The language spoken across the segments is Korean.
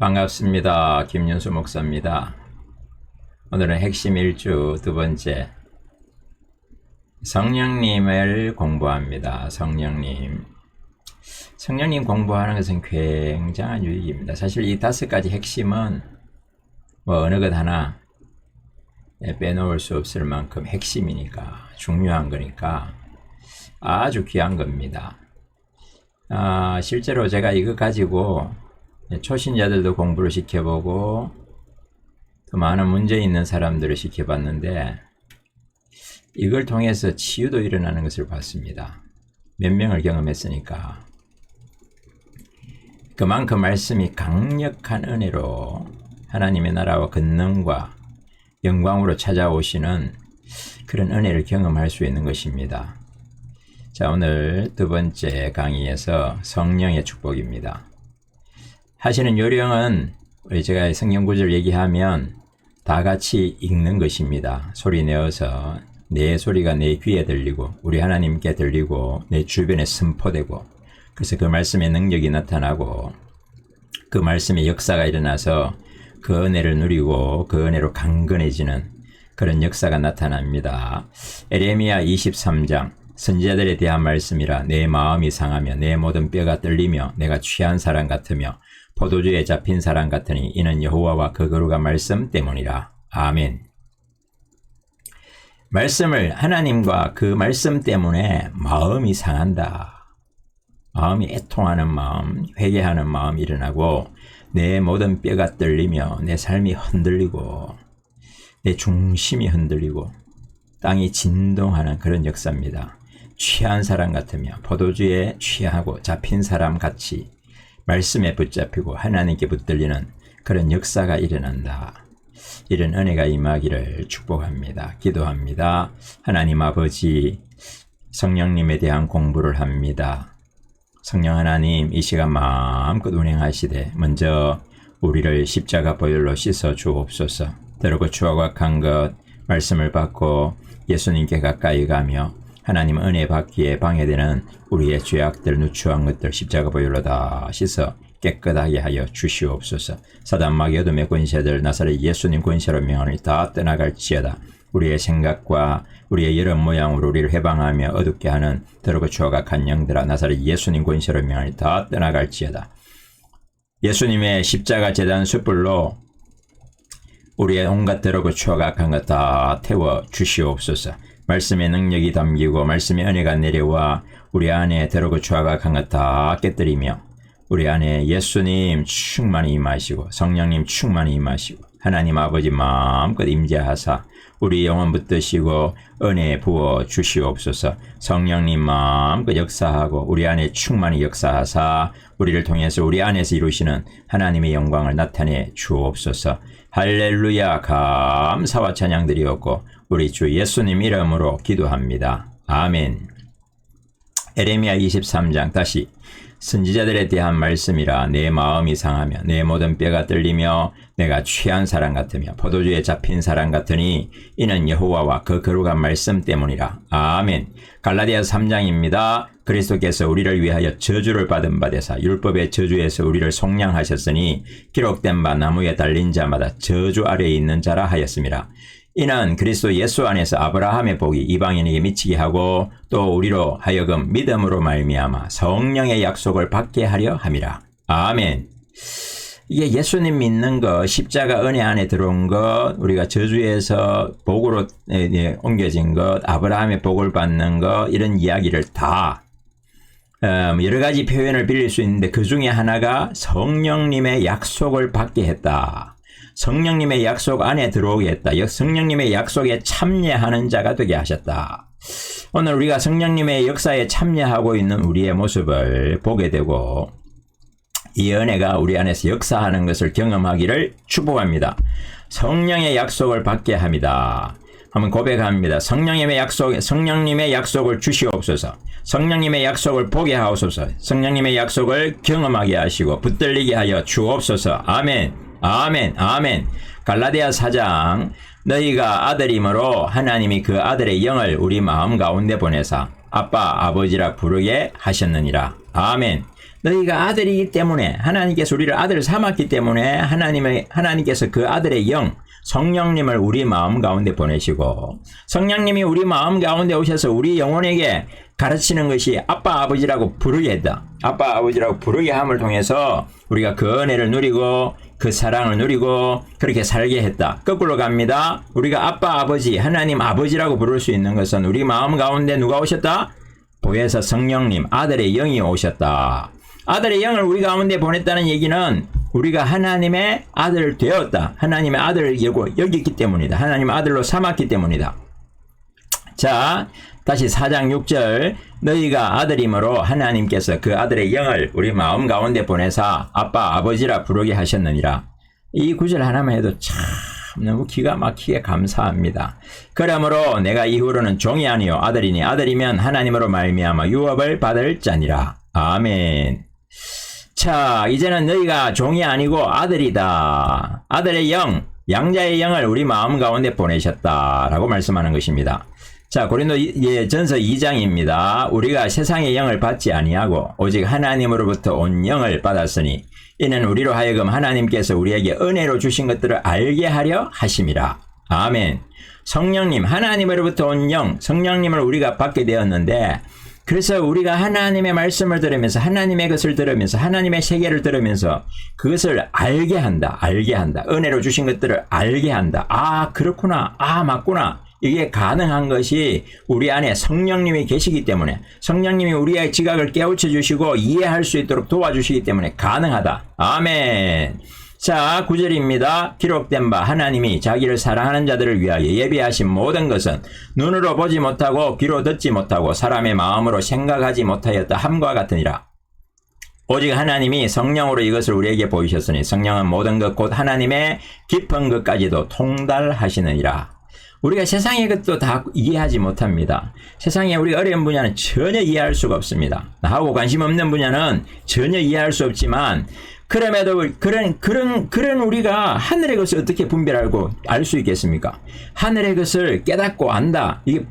반갑습니다. 김윤수 목사입니다. 오늘은 핵심 일주 두 번째 성령님을 공부합니다. 성령님 공부하는 것은 굉장한 유익입니다. 사실 이 5가지 핵심은 어느 것 하나 빼놓을 수 없을 만큼 핵심이니까, 중요한 거니까 아주 귀한 겁니다. 실제로 제가 이거 가지고 초신자들도 공부를 시켜보고 또 많은 문제 있는 사람들을 시켜봤는데 이걸 통해서 치유도 일어나는 것을 봤습니다. 몇 명을 경험했으니까. 그만큼 말씀이 강력한 은혜로 하나님의 나라와 권능과 영광으로 찾아오시는 그런 은혜를 경험할 수 있는 것입니다. 자, 오늘 두 번째 강의에서 성령의 축복입니다. 하시는 요령은 제가 성경 구절 얘기하면 다 같이 읽는 것입니다. 소리 내어서 내 소리가 내 귀에 들리고 우리 하나님께 들리고 내 주변에 선포되고, 그래서 그 말씀의 능력이 나타나고 그 말씀의 역사가 일어나서 그 은혜를 누리고 그 은혜로 강건해지는 그런 역사가 나타납니다. 에레미야 23장 선지자들에 대한 말씀이라. 내 마음이 상하며 내 모든 뼈가 떨리며 내가 취한 사람 같으며 포도주에 잡힌 사람 같으니 이는 여호와와 그 거룩한 말씀 때문이라. 아멘. 말씀을, 하나님과 그 말씀 때문에 마음이 상한다. 마음이 애통하는 마음, 회개하는 마음이 일어나고 내 모든 뼈가 떨리며 내 삶이 흔들리고 내 중심이 흔들리고 땅이 진동하는 그런 역사입니다. 취한 사람 같으며 포도주에 취하고 잡힌 사람 같이 말씀에 붙잡히고 하나님께 붙들리는 그런 역사가 일어난다. 이런 은혜가 임하기를 축복합니다. 기도합니다. 하나님 아버지, 성령님에 대한 공부를 합니다. 성령 하나님, 이 시간 마음껏 운행하시되 먼저 우리를 십자가 보혈로 씻어 주옵소서. 더럽고 추하고 악한 것 말씀을 받고 예수님께 가까이 가며 하나님 은혜 받기에 방해되는 우리의 죄악들, 누추한 것들 십자가 보혈로 다 씻어 깨끗하게 하여 주시옵소서. 사단 마귀 어둠의 권세들 나사렛 예수님 권세로 명하니 다 떠나갈지어다. 우리의 생각과 우리의 여러 모양으로 우리를 해방하며 어둡게 하는 더럽고 추하고 악한 영들아, 나사렛 예수님 권세로 명하니 다 떠나갈지어다. 예수님의 십자가 제단 숯불로 우리의 온갖 더럽고 추하고 악한 것 다 태워 주시옵소서. 말씀의 능력이 담기고 말씀의 은혜가 내려와 우리 안에 더럽고 추하고 악한 것 다 깨뜨리며 우리 안에 예수님 충만히 임하시고 성령님 충만히 임하시고 하나님 아버지 마음껏 임재하사 우리 영혼 붙드시고 은혜 부어 주시옵소서. 성령님 마음껏 역사하고 우리 안에 충만히 역사하사 우리를 통해서 우리 안에서 이루시는 하나님의 영광을 나타내 주옵소서. 할렐루야. 감사와 찬양 드리옵고 우리 주 예수님 이름으로 기도합니다. 아멘. 에레미야 23장 다시 선지자들에 대한 말씀이라. 내 마음이 상하며 내 모든 뼈가 떨리며 내가 취한 사람 같으며 포도주에 잡힌 사람 같으니 이는 여호와와 그 거룩한 말씀 때문이라. 아멘. 갈라디아서 3장입니다. 그리스도께서 우리를 위하여 저주를 받은 바 되사 율법의 저주에서 우리를 속량하셨으니 기록된 바 나무에 달린 자마다 저주 아래에 있는 자라 하였음이라. 이는 그리스도 예수 안에서 아브라함의 복이 이방인에게 미치게 하고 또 우리로 하여금 믿음으로 말미암아 성령의 약속을 받게 하려 함이라. 아멘. 이게 예수님 믿는 것, 십자가 은혜 안에 들어온 것, 우리가 저주에서 복으로 옮겨진 것, 아브라함의 복을 받는 것, 이런 이야기를 다 여러 가지 표현을 빌릴 수 있는데 그 중에 하나가 성령님의 약속을 받게 했다. 성령님의 약속 안에 들어오게 했다. 성령님의 약속에 참여하는 자가 되게 하셨다. 오늘 우리가 성령님의 역사에 참여하고 있는 우리의 모습을 보게 되고 이 은혜가 우리 안에서 역사하는 것을 경험하기를 축복합니다. 성령의 약속을 받게 합니다. 한번 고백합니다. 성령님의 약속을 주시옵소서. 성령님의 약속을 보게 하옵소서. 성령님의 약속을 경험하게 하시고 붙들리게 하여 주옵소서. 아멘. 아멘. 아멘. 갈라디아 4장 너희가 아들이므로 하나님이 그 아들의 영을 우리 마음 가운데 보내사 아빠 아버지라 부르게 하셨느니라. 아멘. 너희가 아들이기 때문에 하나님께서 우리를 아들을 삼았기 때문에 하나님께서 그 아들의 영 성령님을 우리 마음 가운데 보내시고 성령님이 우리 마음 가운데 오셔서 우리 영혼에게 가르치는 것이 아빠 아버지라고 부르게 했다. 아빠 아버지라고 부르게 함을 통해서 우리가 그 은혜를 누리고 그 사랑을 누리고 그렇게 살게 했다. 거꾸로 갑니다. 우리가 아빠 아버지 하나님 아버지라고 부를 수 있는 것은 우리 마음 가운데 누가 오셨다? 보혜사 성령님 아들의 영이 오셨다. 아들의 영을 우리 가운데 보냈다는 얘기는 우리가 하나님의 아들 되었다. 하나님의 아들을 여겼기 때문이다. 하나님의 아들로 삼았기 때문이다. 자, 다시 4장 6절 너희가 아들이므로 하나님께서 그 아들의 영을 우리 마음 가운데 보내사 아빠 아버지라 부르게 하셨느니라. 이 구절 하나만 해도 참 너무 기가 막히게 감사합니다. 그러므로 내가 이후로는 종이 아니요 아들이니 아들이면 하나님으로 말미암아 유업을 받을 자니라. 아멘. 자, 이제는 너희가 종이 아니고 아들이다. 아들의 영, 양자의 영을 우리 마음 가운데 보내셨다라고 말씀하는 것입니다. 자, 고린도 전서 2장입니다. 우리가 세상의 영을 받지 아니하고 오직 하나님으로부터 온 영을 받았으니 이는 우리로 하여금 하나님께서 우리에게 은혜로 주신 것들을 알게 하려 하심이라. 아멘. 성령님, 하나님으로부터 온 영, 성령님을 우리가 받게 되었는데 그래서 우리가 하나님의 말씀을 들으면서 하나님의 것을 들으면서 하나님의 세계를 들으면서 그것을 알게 한다. 은혜로 주신 것들을 알게 한다. 아, 그렇구나. 아, 맞구나. 이게 가능한 것이 우리 안에 성령님이 계시기 때문에 성령님이 우리의 지각을 깨우쳐 주시고 이해할 수 있도록 도와주시기 때문에 가능하다. 아멘. 자, 9절입니다. 기록된 바 하나님이 자기를 사랑하는 자들을 위하여 예비하신 모든 것은 눈으로 보지 못하고 귀로 듣지 못하고 사람의 마음으로 생각하지 못하였다 함과 같으니라. 오직 하나님이 성령으로 이것을 우리에게 보이셨으니 성령은 모든 것 곧 하나님의 깊은 것까지도 통달하시느니라. 우리가 세상의 것도 다 이해하지 못합니다. 세상에 우리가 어려운 분야는 전혀 이해할 수가 없습니다. 나하고 관심 없는 분야는 전혀 이해할 수 없지만 그럼에도 그런 우리가 하늘의 것을 어떻게 분별하고 알 수 있겠습니까? 하늘의 것을 깨닫고 안다. 이게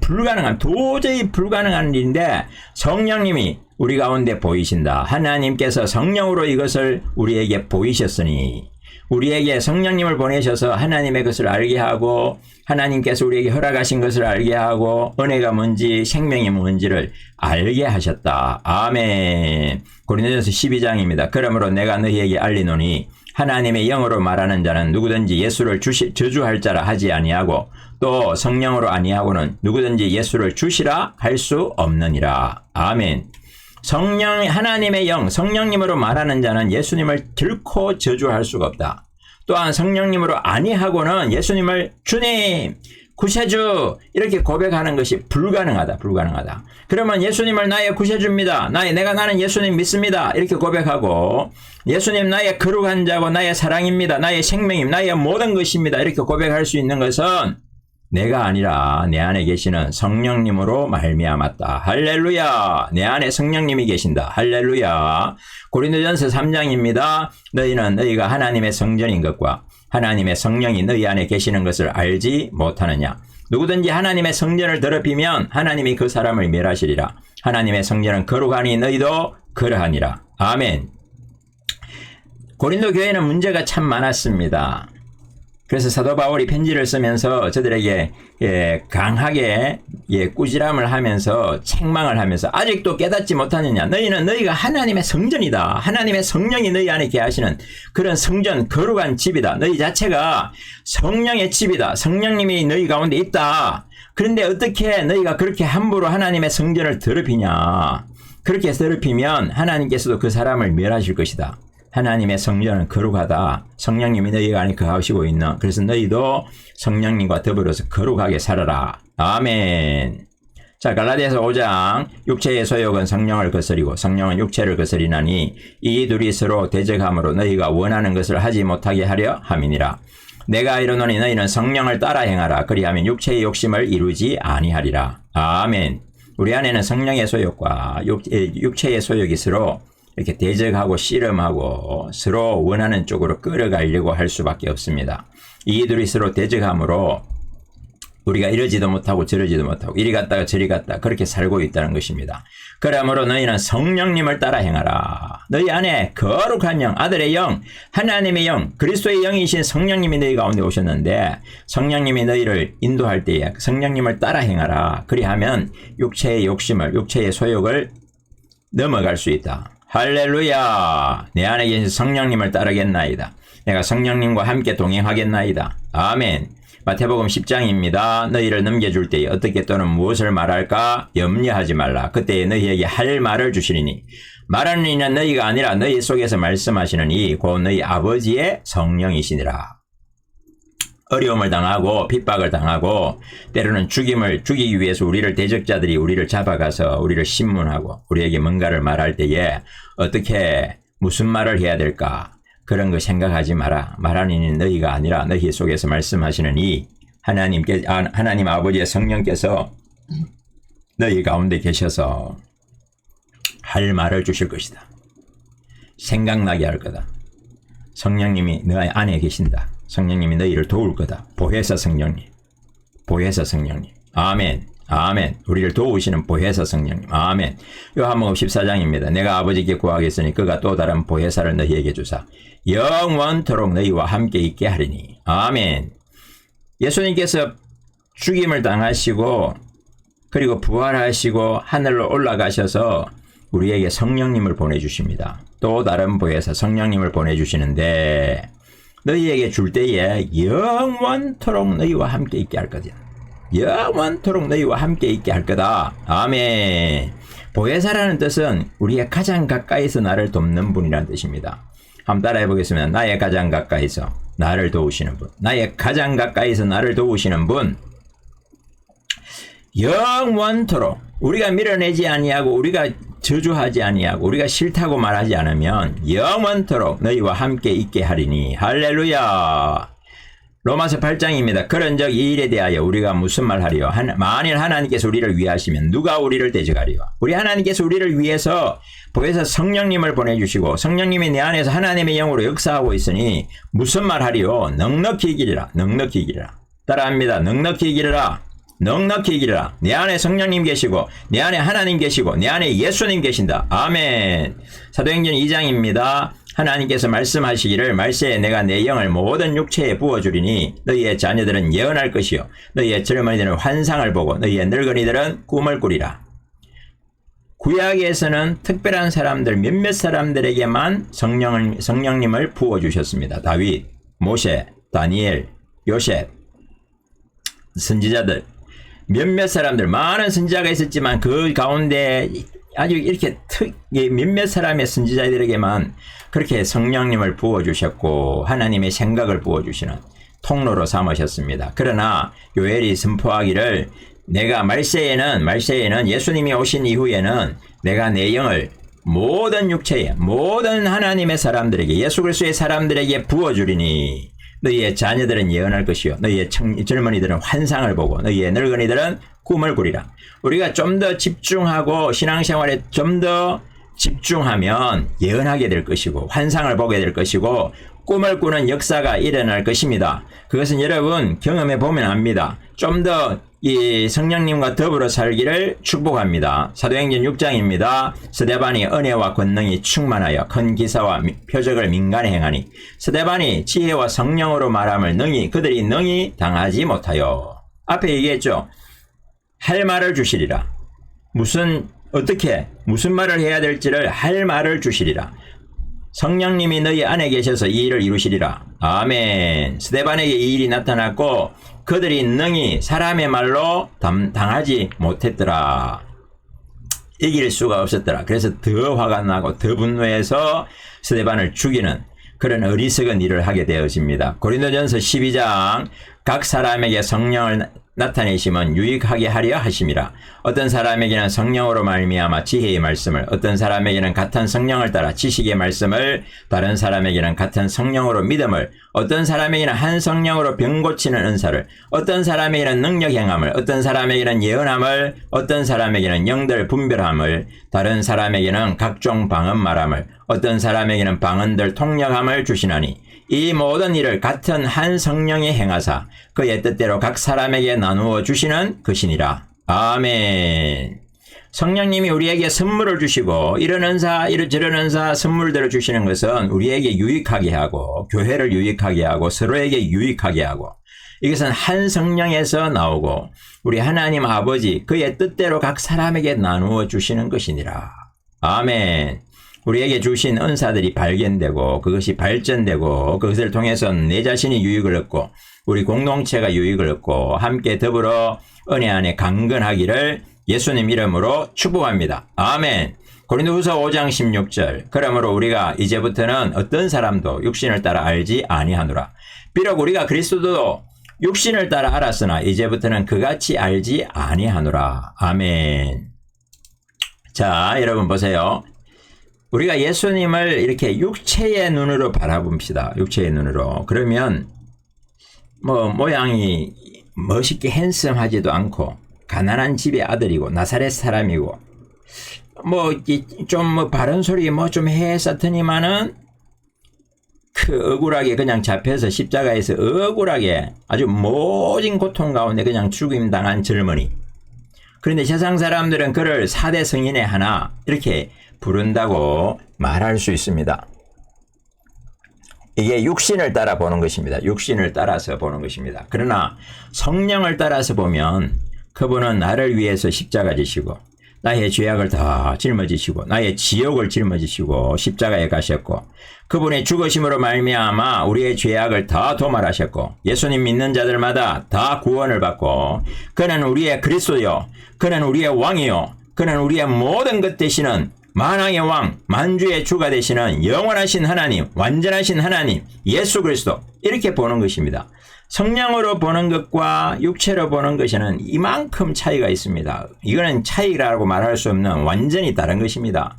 도저히 불가능한 일인데 성령님이 우리 가운데 보이신다. 하나님께서 성령으로 이것을 우리에게 보이셨으니 우리에게 성령님을 보내셔서 하나님의 것을 알게 하고 하나님께서 우리에게 허락하신 것을 알게 하고 은혜가 뭔지 생명이 뭔지를 알게 하셨다. 아멘. 고린도전서 12장입니다. 그러므로 내가 너희에게 알리노니 하나님의 영으로 말하는 자는 누구든지 예수를 저주할 자라 하지 아니하고 또 성령으로 아니하고는 누구든지 예수를 주시라 할 수 없느니라. 아멘. 하나님의 영, 성령님으로 말하는 자는 예수님을 결코 저주할 수가 없다. 또한 성령님으로 아니하고는 예수님을 주님, 구세주 이렇게 고백하는 것이 불가능하다. 그러면 예수님을 나의 구세주입니다. 나는 예수님 믿습니다. 이렇게 고백하고 예수님 나의 거룩한 자고 나의 사랑입니다. 나의 생명입니다. 나의 모든 것입니다. 이렇게 고백할 수 있는 것은 내가 아니라 내 안에 계시는 성령님으로 말미암았다. 할렐루야. 내 안에 성령님이 계신다. 할렐루야. 고린도전서 3장입니다. 너희가 하나님의 성전인 것과 하나님의 성령이 너희 안에 계시는 것을 알지 못하느냐. 누구든지 하나님의 성전을 더럽히면 하나님이 그 사람을 멸하시리라. 하나님의 성전은 거룩하니 너희도 그러하니라. 아멘. 고린도 교회는 문제가 참 많았습니다. 그래서 사도 바울이 편지를 쓰면서 저들에게 강하게 꾸지람을 하면서 책망을 하면서 아직도 깨닫지 못하느냐. 너희가 하나님의 성전이다. 하나님의 성령이 너희 안에 계시는 그런 성전 거룩한 집이다. 너희 자체가 성령의 집이다. 성령님이 너희 가운데 있다. 그런데 어떻게 너희가 그렇게 함부로 하나님의 성전을 더럽히냐. 그렇게 더럽히면 하나님께서도 그 사람을 멸하실 것이다. 하나님의 성전은 거룩하다. 성령님이 너희 안에 거하시고 있는. 그래서 너희도 성령님과 더불어서 거룩하게 살아라. 아멘. 자, 갈라디아서 5장 육체의 소욕은 성령을 거스리고 성령은 육체를 거스리나니 이 둘이 서로 대적함으로 너희가 원하는 것을 하지 못하게 하려 함이니라. 내가 이르노니 너희는 성령을 따라 행하라. 그리하면 육체의 욕심을 이루지 아니하리라. 아멘. 우리 안에는 성령의 소욕과 육체의 소욕이 서로 이렇게 대적하고 씨름하고 서로 원하는 쪽으로 끌어가려고 할 수밖에 없습니다. 이 둘이 서로 대적함으로 우리가 이러지도 못하고 저러지도 못하고 이리 갔다가 저리 갔다 그렇게 살고 있다는 것입니다. 그러므로 너희는 성령님을 따라 행하라. 너희 안에 거룩한 영, 아들의 영, 하나님의 영, 그리스도의 영이신 성령님이 너희 가운데 오셨는데 성령님이 너희를 인도할 때에 성령님을 따라 행하라. 그리하면 육체의 욕심을, 육체의 소욕을 넘어갈 수 있다. 할렐루야. 내 안에 계신 성령님을 따르겠나이다. 내가 성령님과 함께 동행하겠나이다. 아멘. 마태복음 10장입니다. 너희를 넘겨줄 때에 어떻게 또는 무엇을 말할까 염려하지 말라. 그때에 너희에게 할 말을 주시리니 말하는 이는 너희가 아니라 너희 속에서 말씀하시는 이 곧 너희 아버지의 성령이시니라. 어려움을 당하고 핍박을 당하고 때로는 죽이기 위해서 우리를 대적자들이 우리를 잡아가서 우리를 신문하고 우리에게 뭔가를 말할 때에 어떻게 무슨 말을 해야 될까? 그런 거 생각하지 마라. 말하는 이는 너희가 아니라 너희 속에서 말씀하시는 이 하나님 아버지의 성령께서 너희 가운데 계셔서 할 말을 주실 것이다. 생각나게 할 거다. 성령님이 너희 안에 계신다. 성령님이 너희를 도울 거다. 보혜사 성령님. 보혜사 성령님. 아멘. 아멘. 우리를 도우시는 보혜사 성령님. 아멘. 요한복음 14장입니다. 내가 아버지께 구하겠으니 그가 또 다른 보혜사를 너희에게 주사 영원토록 너희와 함께 있게 하리니. 아멘. 예수님께서 죽임을 당하시고 그리고 부활하시고 하늘로 올라가셔서 우리에게 성령님을 보내주십니다. 또 다른 보혜사 성령님을 보내주시는데 너희에게 줄 때에 영원토록 너희와 함께 있게 할 거다. 영원토록 너희와 함께 있게 할 거다. 아멘. 보혜사라는 뜻은 우리의 가장 가까이서 나를 돕는 분이라는 뜻입니다. 한번 따라해 보겠습니다. 나의 가장 가까이서 나를 도우시는 분. 나의 가장 가까이서 나를 도우시는 분. 영원토록 우리가 밀어내지 아니하고 우리가 저주하지 아니하고 우리가 싫다고 말하지 않으면 영원토록 너희와 함께 있게 하리니. 할렐루야. 로마서 8장입니다. 그런즉 이 일에 대하여 우리가 무슨 말하리요? 만일 하나님께서 우리를 위하시면 누가 우리를 대적하리요? 우리 하나님께서 우리를 위해서 보혜사 성령님을 보내주시고 성령님이 내 안에서 하나님의 영으로 역사하고 있으니 무슨 말하리요? 넉넉히 이기리라. 넉넉히 이기리라. 따라합니다. 넉넉히 이기리라. 넉넉히 이기리라. 내 안에 성령님 계시고 내 안에 하나님 계시고 내 안에 예수님 계신다. 아멘. 사도행전 2장입니다. 하나님께서 말씀하시기를 말세에 내가 내 영을 모든 육체에 부어주리니 너희의 자녀들은 예언할 것이요 너희의 젊은이들은 환상을 보고 너희의 늙은이들은 꿈을 꾸리라. 구약에서는 특별한 사람들 몇몇 사람들에게만 성령님을 부어주셨습니다. 다윗, 모세, 다니엘, 요셉, 선지자들 몇몇 사람들 많은 선지자가 있었지만 그 가운데 아주 이렇게 몇몇 사람의 선지자들에게만 그렇게 성령님을 부어주셨고 하나님의 생각을 부어주시는 통로로 삼으셨습니다. 그러나 요엘이 선포하기를 내가 말세에는 예수님이 오신 이후에는 내가 내 영을 모든 육체에 모든 하나님의 사람들에게 예수 그리스도의 사람들에게 부어주리니 너희의 자녀들은 예언할 것이요 너희의 젊은이들은 환상을 보고 너희의 늙은이들은 꿈을 꾸리라. 우리가 좀 더 집중하고 신앙생활에 좀 더 집중하면 예언하게 될 것이고 환상을 보게 될 것이고 꿈을 꾸는 역사가 일어날 것입니다. 그것은 여러분 경험해 보면 압니다. 좀 더 이 성령님과 더불어 살기를 축복합니다. 사도행전 6장입니다. 스데반이 은혜와 권능이 충만하여 큰 기사와 표적을 민간에 행하니 스데반이 지혜와 성령으로 말함을 그들이 능히 당하지 못하여. 앞에 얘기했죠. 할 말을 주시리라. 무슨 말을 해야 될지를 할 말을 주시리라. 성령님이 너희 안에 계셔서 이 일을 이루시리라. 아멘. 스데반에게 이 일이 나타났고 그들이 능히 사람의 말로 당하지 못했더라. 이길 수가 없었더라. 그래서 더 화가 나고 더 분노해서 스데반을 죽이는 그런 어리석은 일을 하게 되어집니다. 고린도전서 12장 각 사람에게 성령을 나타내심은 유익하게 하려 하심이라. 어떤 사람에게는 성령으로 말미암아 지혜의 말씀을, 어떤 사람에게는 같은 성령을 따라 지식의 말씀을, 다른 사람에게는 같은 성령으로 믿음을, 어떤 사람에게는 한 성령으로 병 고치는 은사를, 어떤 사람에게는 능력 행함을, 어떤 사람에게는 예언함을, 어떤 사람에게는 영들 분별함을, 다른 사람에게는 각종 방언 말함을, 어떤 사람에게는 방언들 통역함을 주시나니 이 모든 일을 같은 한 성령이 행하사 그의 뜻대로 각 사람에게 나누어 주시는 것이니라. 아멘. 성령님이 우리에게 선물을 주시고 이런 은사 저런 은사 선물대로 주시는 것은 우리에게 유익하게 하고 교회를 유익하게 하고 서로에게 유익하게 하고 이것은 한 성령에서 나오고 우리 하나님 아버지 그의 뜻대로 각 사람에게 나누어 주시는 것이니라. 아멘. 우리에게 주신 은사들이 발견되고 그것이 발전되고 그것을 통해서 내 자신이 유익을 얻고 우리 공동체가 유익을 얻고 함께 더불어 은혜 안에 강건하기를 예수님 이름으로 축복합니다. 아멘. 고린도후서 5장 16절. 그러므로 우리가 이제부터는 어떤 사람도 육신을 따라 알지 아니하노라. 비록 우리가 그리스도도 육신을 따라 알았으나 이제부터는 그같이 알지 아니하노라. 아멘. 자, 여러분 보세요. 우리가 예수님을 이렇게 육체의 눈으로 바라봅시다. 육체의 눈으로. 그러면 모양이 멋있게 핸섬하지도 않고 가난한 집의 아들이고 나사렛 사람이고 좀 바른 소리 좀 했었더니만은 억울하게 그냥 잡혀서 십자가에서 억울하게 아주 모진 고통 가운데 그냥 죽임당한 젊은이. 그런데 세상 사람들은 그를 4대 성인의 하나 이렇게 부른다고 말할 수 있습니다. 이게 육신을 따라 보는 것입니다. 육신을 따라서 보는 것입니다. 그러나 성령을 따라서 보면 그분은 나를 위해서 십자가 지시고 나의 죄악을 다 짊어지시고 나의 지옥을 짊어지시고 십자가에 가셨고 그분의 죽으심으로 말미암아 우리의 죄악을 다 도말하셨고 예수님 믿는 자들마다 다 구원을 받고 그는 우리의 그리스도요 그는 우리의 왕이요 그는 우리의 모든 것 되시는 만왕의 왕 만주의 주가 되시는 영원하신 하나님 완전하신 하나님 예수 그리스도 이렇게 보는 것입니다. 성령으로 보는 것과 육체로 보는 것에는 이만큼 차이가 있습니다. 이거는 차이라고 말할 수 없는 완전히 다른 것입니다.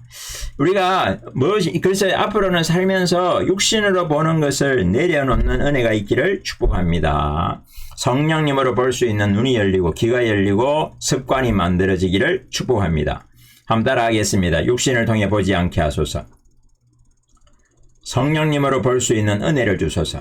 우리가 그래서 앞으로는 살면서 육신으로 보는 것을 내려놓는 은혜가 있기를 축복합니다. 성령님으로 볼 수 있는 눈이 열리고 귀가 열리고 습관이 만들어지기를 축복합니다. 한번 따라하겠습니다. 육신을 통해 보지 않게 하소서. 성령님으로 볼 수 있는 은혜를 주소서.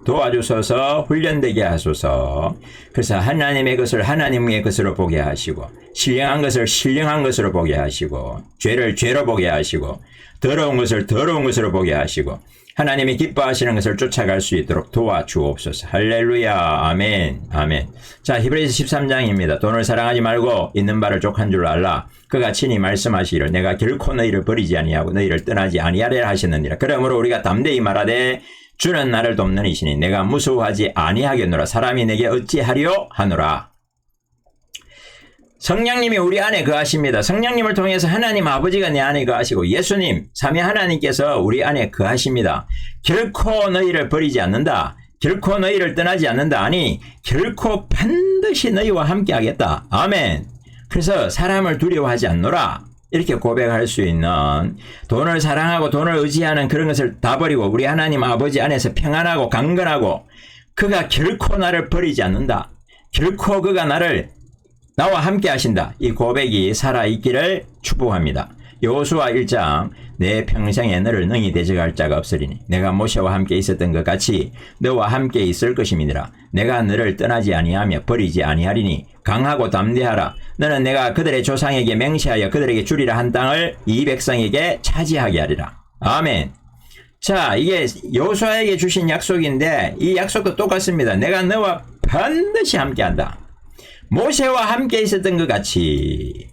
도와주소서. 훈련되게 하소서. 그래서 하나님의 것을 하나님의 것으로 보게 하시고 신령한 것을 신령한 것으로 보게 하시고 죄를 죄로 보게 하시고 더러운 것을 더러운 것으로 보게 하시고 하나님이 기뻐하시는 것을 쫓아갈 수 있도록 도와주옵소서. 할렐루야. 아멘. 아멘. 자, 히브리서 13장입니다. 돈을 사랑하지 말고 있는 바를 족한 줄 알라. 그가 친히 말씀하시기를 내가 결코 너희를 버리지 아니하고 너희를 떠나지 아니하리라 하셨느니라. 그러므로 우리가 담대히 말하되 주는 나를 돕는 이시니 내가 무서워하지 아니하겠노라. 사람이 내게 어찌하리요 하노라. 성령님이 우리 안에 거하십니다. 성령님을 통해서 하나님 아버지가 내 안에 거하시고 예수님 삼위 하나님께서 우리 안에 거하십니다. 결코 너희를 버리지 않는다. 결코 너희를 떠나지 않는다. 아니 결코 반드시 너희와 함께 하겠다. 아멘. 그래서 사람을 두려워하지 않노라. 이렇게 고백할 수 있는 돈을 사랑하고 돈을 의지하는 그런 것을 다 버리고 우리 하나님 아버지 안에서 평안하고 강건하고 그가 결코 나를 버리지 않는다. 결코 그가 나와 함께 하신다. 이 고백이 살아있기를 축복합니다. 여호수아 1장 내 평생에 너를 능히 대적할 자가 없으리니 내가 모세와 함께 있었던 것 같이 너와 함께 있을 것임이니라. 내가 너를 떠나지 아니하며 버리지 아니하리니 강하고 담대하라. 너는 내가 그들의 조상에게 맹세하여 그들에게 주리라 한 땅을 이 백성에게 차지하게 하리라. 아멘. 자, 이게 여호수아에게 주신 약속인데 이 약속도 똑같습니다. 내가 너와 반드시 함께한다. 모세와 함께 있었던 것 같이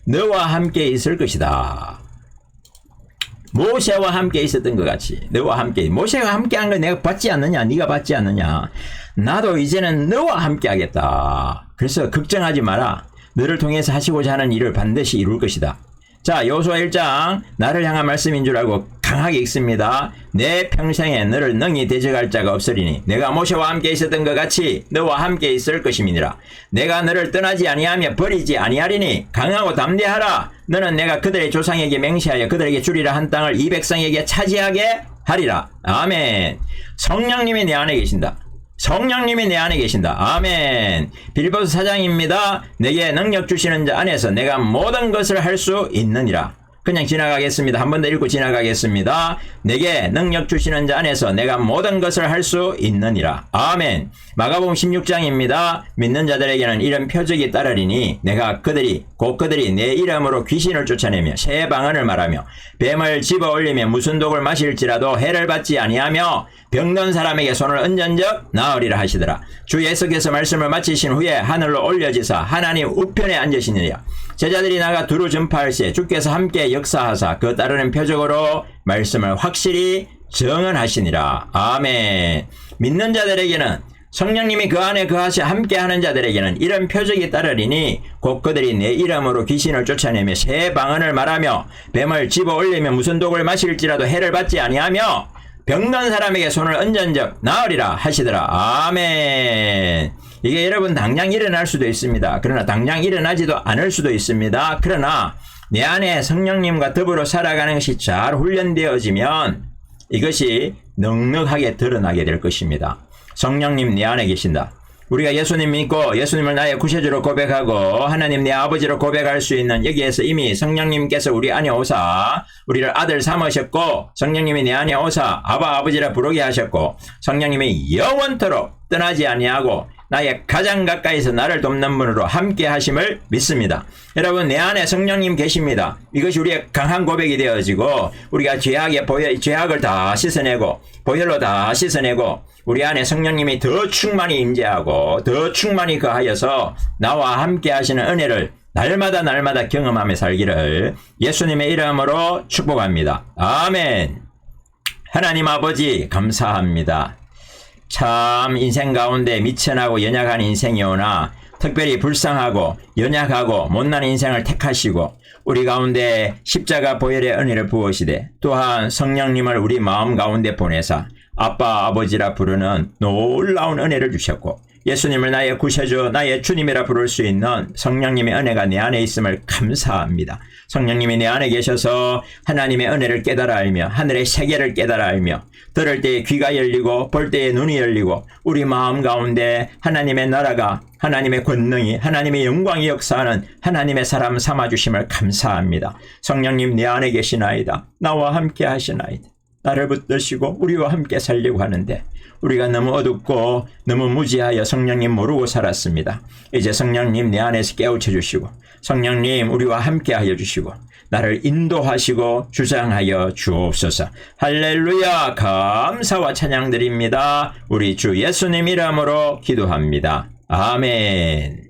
너와 함께 있을 것이다. 모세와 함께 있었던 것 같이 너와 함께. 모세와 함께한 걸 내가 받지 않느냐? 네가 받지 않느냐? 나도 이제는 너와 함께 하겠다. 그래서 걱정하지 마라. 너를 통해서 하시고자 하는 일을 반드시 이룰 것이다. 자, 여호수아 1장 나를 향한 말씀인 줄 알고 강하게 읽습니다. 내 평생에 너를 능히 대적할 자가 없으리니 내가 모세와 함께 있었던 것 같이 너와 함께 있을 것임이니라. 내가 너를 떠나지 아니하며 버리지 아니하리니 강하고 담대하라. 너는 내가 그들의 조상에게 맹세하여 그들에게 주리라 한 땅을 이 백성에게 차지하게 하리라. 아멘. 성령님이 내 안에 계신다. 성령님이 내 안에 계신다. 아멘. 빌립보서 4장입니다. 내게 능력 주시는 자 안에서 내가 모든 것을 할 수 있느니라. 그냥 지나가겠습니다. 한 번 더 읽고 지나가겠습니다. 내게 능력 주시는 자 안에서 내가 모든 것을 할 수 있느니라. 아멘. 마가복음 16장입니다. 믿는 자들에게는 이런 표적이 따르리니 내가 그들이 내 이름으로 귀신을 쫓아내며 새 방언을 말하며 뱀을 집어 올리며 무슨 독을 마실지라도 해를 받지 아니하며 병든 사람에게 손을 얹은즉 나으리라 하시더라. 주 예수께서 말씀을 마치신 후에 하늘로 올려지사 하나님 우편에 앉으시느니라. 제자들이 나가 두루 전파할세 주께서 함께 역사하사 그 따르는 표적으로 말씀을 확실히 증언하시니라. 아멘. 믿는 자들에게는 성령님이 그 안에 거하시 함께하는 자들에게는 이런 표적이 따르리니 곧 그들이 내 이름으로 귀신을 쫓아내며 새 방언을 말하며 뱀을 집어 올리며 무슨 독을 마실지라도 해를 받지 아니하며 병든 사람에게 손을 얹은즉 나으리라 하시더라. 아멘. 이게 여러분 당장 일어날 수도 있습니다. 그러나 당장 일어나지도 않을 수도 있습니다. 그러나 내 안에 성령님과 더불어 살아가는 것이 잘 훈련되어지면 이것이 넉넉하게 드러나게 될 것입니다. 성령님 내 안에 계신다. 우리가 예수님 믿고 예수님을 나의 구세주로 고백하고 하나님 내 아버지로 고백할 수 있는 여기에서 이미 성령님께서 우리 안에 오사 우리를 아들 삼으셨고 성령님이 내 안에 오사 아바 아버지라 부르게 하셨고 성령님이 영원토록 떠나지 아니하고 나의 가장 가까이서 나를 돕는 분으로 함께 하심을 믿습니다. 여러분 내 안에 성령님 계십니다. 이것이 우리의 강한 고백이 되어지고 우리가 죄악을 다 씻어내고 보혈로 다 씻어내고 우리 안에 성령님이 더 충만히 임재하고 더 충만히 거하여서 나와 함께 하시는 은혜를 날마다 경험하며 살기를 예수님의 이름으로 축복합니다. 아멘. 하나님 아버지 감사합니다. 참 인생 가운데 미천하고 연약한 인생이오나 특별히 불쌍하고 연약하고 못난 인생을 택하시고 우리 가운데 십자가 보혈의 은혜를 부으시되 또한 성령님을 우리 마음 가운데 보내사 아빠 아버지라 부르는 놀라운 은혜를 주셨고 예수님을 나의 구세주 나의 주님이라 부를 수 있는 성령님의 은혜가 내 안에 있음을 감사합니다. 성령님이 내 안에 계셔서 하나님의 은혜를 깨달아 알며 하늘의 세계를 깨달아 알며 들을 때에 귀가 열리고 볼 때에 눈이 열리고 우리 마음 가운데 하나님의 나라가 하나님의 권능이 하나님의 영광이 역사하는 하나님의 사람 삼아주심을 감사합니다. 성령님 내 안에 계시나이다. 나와 함께 하시나이다. 나를 붙드시고 우리와 함께 살려고 하는데 우리가 너무 어둡고 너무 무지하여 성령님 모르고 살았습니다. 이제 성령님 내 안에서 깨우쳐 주시고 성령님 우리와 함께 하여 주시고 나를 인도하시고 주장하여 주옵소서. 할렐루야. 감사와 찬양 드립니다. 우리 주 예수님 이름으로 기도합니다. 아멘.